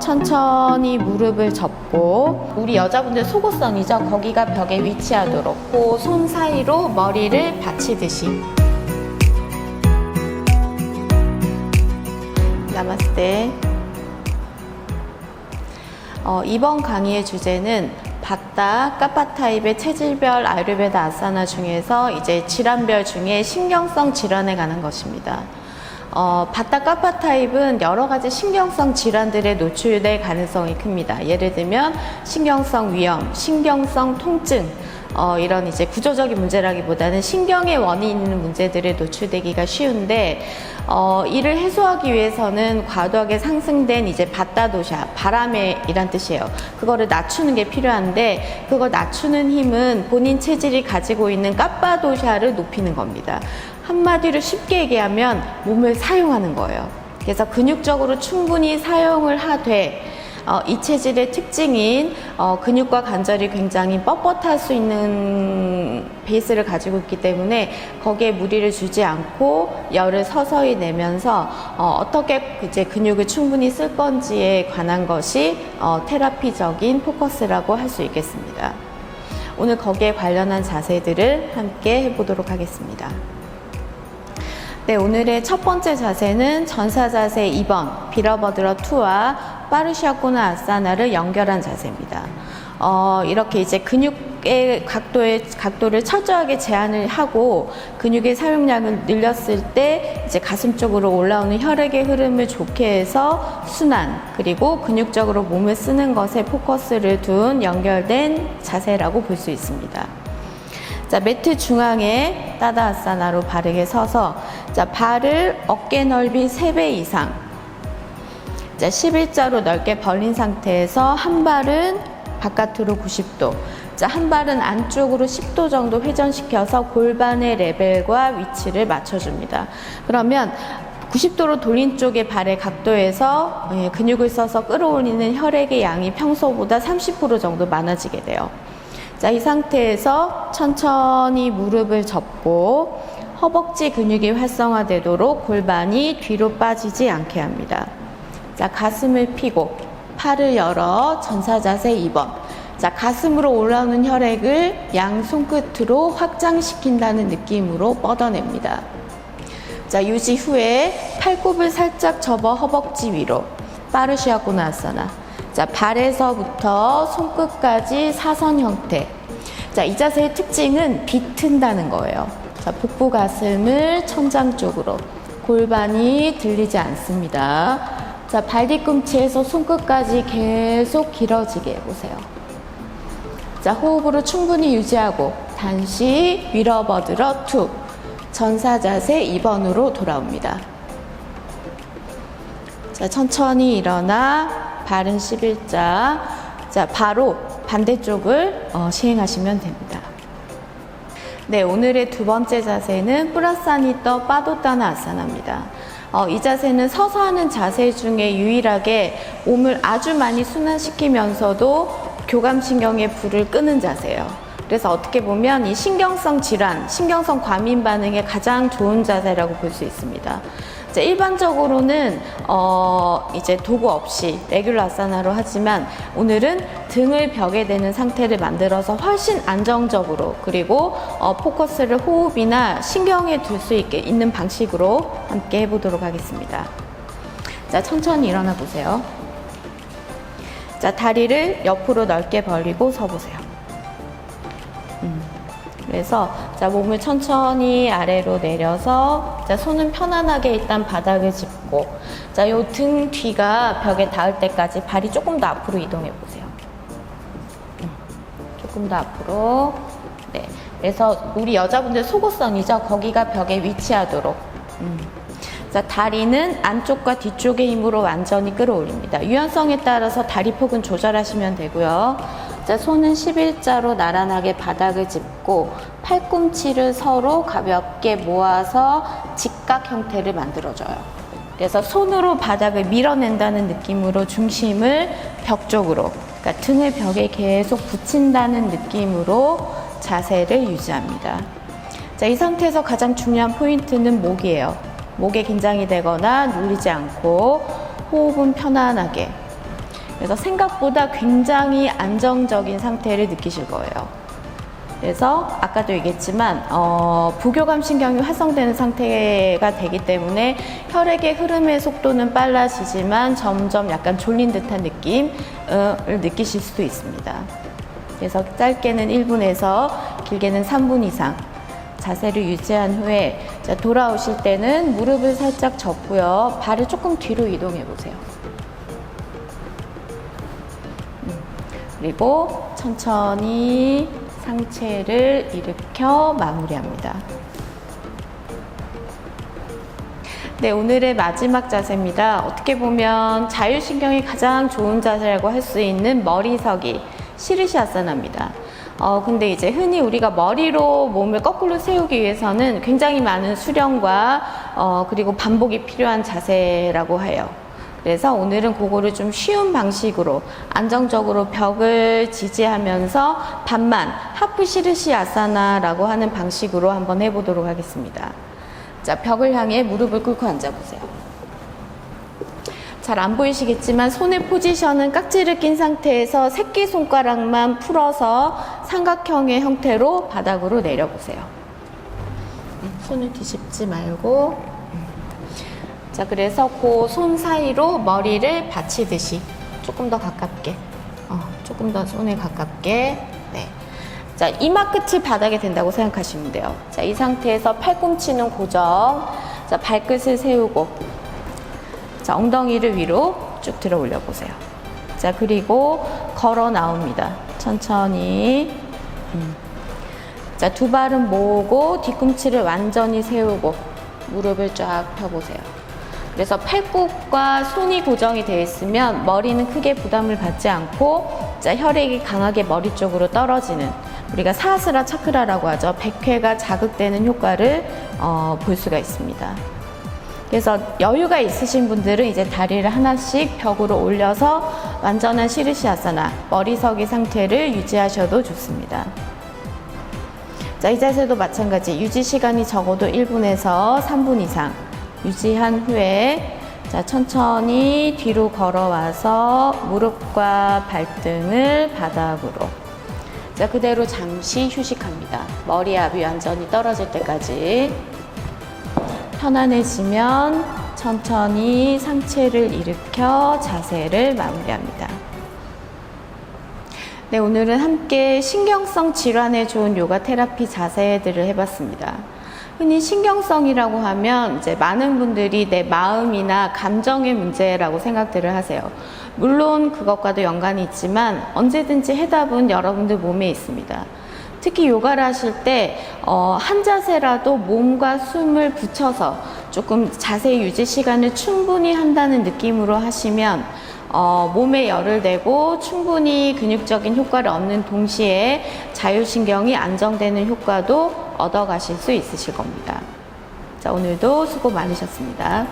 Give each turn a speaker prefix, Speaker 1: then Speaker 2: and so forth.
Speaker 1: 천천히 무릎을 접고 우리 여자분들 속옷선이죠. 거기가 벽에 위치하도록 그 손 사이로 머리를 받치듯이. 나마스테. 이번 강의의 주제는 바타, 까파 타입의 체질별 아유르베다 아사나 중에서 이제 질환별 중에 신경성 질환에 관한 것입니다. 바타 까파 타입은 여러 가지 신경성 질환들에 노출될 가능성이 큽니다. 예를 들면 신경성 위염, 신경성 통증, 이런 이제 구조적인 문제라기보다는 신경의 원인이 있는 문제들에 노출되기가 쉬운데, 이를 해소하기 위해서는 과도하게 상승된 이제 바타 도샤, 바람이란 뜻이에요. 그거를 낮추는 게 필요한데, 그걸 낮추는 힘은 본인 체질이 가지고 있는 까파 도샤를 높이는 겁니다. 한마디로 쉽게 얘기하면 몸을 사용하는 거예요. 그래서 근육적으로 충분히 사용을 하되, 이 체질의 특징인 근육과 관절이 굉장히 뻣뻣할 수 있는 베이스를 가지고 있기 때문에 거기에 무리를 주지 않고 열을 서서히 내면서 어떻게 이제 근육을 충분히 쓸 건지에 관한 것이 테라피적인 포커스라고 할 수 있겠습니다. 오늘 거기에 관련한 자세들을 함께 해보도록 하겠습니다. 네, 오늘의 첫 번째 자세는 전사 자세 2번 비러버드러 2와 파르시아코나 아사나를 연결한 자세입니다. 이렇게 이제 근육의 각도를 철저하게 제한을 하고 근육의 사용량을 늘렸을 때 이제 가슴 쪽으로 올라오는 혈액의 흐름을 좋게 해서 순환, 그리고 근육적으로 몸을 쓰는 것에 포커스를 둔 연결된 자세라고 볼 수 있습니다. 자, 매트 중앙에 따다 아사나로 바르게 서서, 자, 발을 어깨 넓이 3배 이상, 자, 11자로 넓게 벌린 상태에서 한 발은 바깥으로 90도, 자, 한 발은 안쪽으로 10도 정도 회전시켜서 골반의 레벨과 위치를 맞춰줍니다. 그러면 90도로 돌린 쪽의 발의 각도에서 근육을 써서 끌어올리는 혈액의 양이 평소보다 30% 정도 많아지게 돼요. 자, 이 상태에서 천천히 무릎을 접고 허벅지 근육이 활성화되도록 골반이 뒤로 빠지지 않게 합니다. 자, 가슴을 펴고 팔을 열어 전사 자세 2번. 자, 가슴으로 올라오는 혈액을 양 손끝으로 확장시킨다는 느낌으로 뻗어냅니다. 자, 유지 후에 팔굽을 살짝 접어 허벅지 위로. 파르시아코나 아사나. 자, 발에서부터 손끝까지 사선 형태. 자, 이 자세의 특징은 비튼다는 거예요. 자, 복부 가슴을 천장 쪽으로. 골반이 들리지 않습니다. 자, 발 뒤꿈치에서 손끝까지 계속 길어지게 해보세요. 자, 호흡으로 충분히 유지하고 단시 비러버드러 2 전사 자세 2번으로 돌아옵니다. 자, 천천히 일어나 발은 11자. 자, 바로 반대쪽을 시행하시면 됩니다. 네, 오늘의 두 번째 자세는 프라사니떠 빠도타나 아사나입니다. 이 자세는 서서 하는 자세 중에 유일하게 몸을 아주 많이 순환시키면서도 교감신경의 불을 끄는 자세예요. 그래서 어떻게 보면 이 신경성 질환, 신경성 과민 반응에 가장 좋은 자세라고 볼 수 있습니다. 일반적으로는 이제 도구 없이 레귤러 아사나로 하지만 오늘은 등을 벽에 대는 상태를 만들어서 훨씬 안정적으로, 그리고 포커스를 호흡이나 신경에 둘 수 있는 방식으로 함께 해보도록 하겠습니다. 자, 천천히 일어나 보세요. 자, 다리를 옆으로 넓게 벌리고 서보세요. 그래서 자, 몸을 천천히 아래로 내려서, 자, 손은 편안하게 일단 바닥을 짚고, 자, 요 등 뒤가 벽에 닿을 때까지 발이 조금 더 앞으로 이동해 보세요. 조금 더 앞으로. 네. 그래서 우리 여자분들 속옷선이죠. 거기가 벽에 위치하도록. 자, 다리는 안쪽과 뒤쪽의 힘으로 완전히 끌어올립니다. 유연성에 따라서 다리 폭은 조절하시면 되고요. 자, 손은 11자로 나란하게 바닥을 짚고 팔꿈치를 서로 가볍게 모아서 직각 형태를 만들어줘요. 그래서 손으로 바닥을 밀어낸다는 느낌으로 중심을 벽 쪽으로, 그러니까 등을 벽에 계속 붙인다는 느낌으로 자세를 유지합니다. 자, 이 상태에서 가장 중요한 포인트는 목이에요. 목에 긴장이 되거나 눌리지 않고 호흡은 편안하게. 그래서 생각보다 굉장히 안정적인 상태를 느끼실 거예요. 그래서 아까도 얘기했지만 부교감 신경이 활성되는 상태가 되기 때문에 혈액의 흐름의 속도는 빨라지지만 점점 약간 졸린 듯한 느낌을 느끼실 수도 있습니다. 그래서 짧게는 1분에서 길게는 3분 이상 자세를 유지한 후에 돌아오실 때는 무릎을 살짝 접고요. 발을 조금 뒤로 이동해 보세요. 그리고 천천히 상체를 일으켜 마무리합니다. 네, 오늘의 마지막 자세입니다. 어떻게 보면 자율신경이 가장 좋은 자세라고 할 수 있는 머리서기 시르시아사나입니다. 근데 이제 흔히 우리가 머리로 몸을 거꾸로 세우기 위해서는 굉장히 많은 수련과 그리고 반복이 필요한 자세라고 해요. 그래서 오늘은 그거를 좀 쉬운 방식으로 안정적으로 벽을 지지하면서 반만 하프 시르시 아사나라고 하는 방식으로 한번 해보도록 하겠습니다. 자, 벽을 향해 무릎을 꿇고 앉아보세요. 잘 안 보이시겠지만 손의 포지션은 깍지를 낀 상태에서 새끼손가락만 풀어서 삼각형의 형태로 바닥으로 내려보세요. 손을 뒤집지 말고. 자, 그래서 그 손 사이로 머리를 받치듯이 조금 더 가깝게, 조금 더 손에 가깝게. 네. 자, 이마 끝이 바닥에 된다고 생각하시면 돼요. 자, 이 상태에서 팔꿈치는 고정. 자, 발끝을 세우고, 자, 엉덩이를 위로 쭉 들어 올려 보세요. 자, 그리고 걸어 나옵니다. 천천히. 자, 두 발은 모으고 뒤꿈치를 완전히 세우고 무릎을 쫙 펴보세요. 그래서 팔꿈과 손이 고정이 되어 있으면 머리는 크게 부담을 받지 않고, 자, 혈액이 강하게 머리 쪽으로 떨어지는, 우리가 사스라 차크라라고 하죠. 백회가 자극되는 효과를 볼 수가 있습니다. 그래서 여유가 있으신 분들은 이제 다리를 하나씩 벽으로 올려서 완전한 시르시아사나, 머리서기 상태를 유지하셔도 좋습니다. 자, 이 자세도 마찬가지 유지 시간이 적어도 1분에서 3분 이상 유지한 후에, 자, 천천히 뒤로 걸어와서 무릎과 발등을 바닥으로, 자, 그대로 잠시 휴식합니다. 머리압이 완전히 떨어질 때까지. 편안해지면 천천히 상체를 일으켜 자세를 마무리합니다. 네, 오늘은 함께 신경성 질환에 좋은 요가 테라피 자세들을 해봤습니다. 흔히 신경성이라고 하면 이제 많은 분들이 내 마음이나 감정의 문제라고 생각들을 하세요. 물론 그것과도 연관이 있지만 언제든지 해답은 여러분들 몸에 있습니다. 특히 요가를 하실 때 한 자세라도 몸과 숨을 붙여서 조금 자세 유지 시간을 충분히 한다는 느낌으로 하시면 몸에 열을 내고 충분히 근육적인 효과를 얻는 동시에 자율신경이 안정되는 효과도 얻어가실 수 있으실 겁니다. 자, 오늘도 수고 많으셨습니다.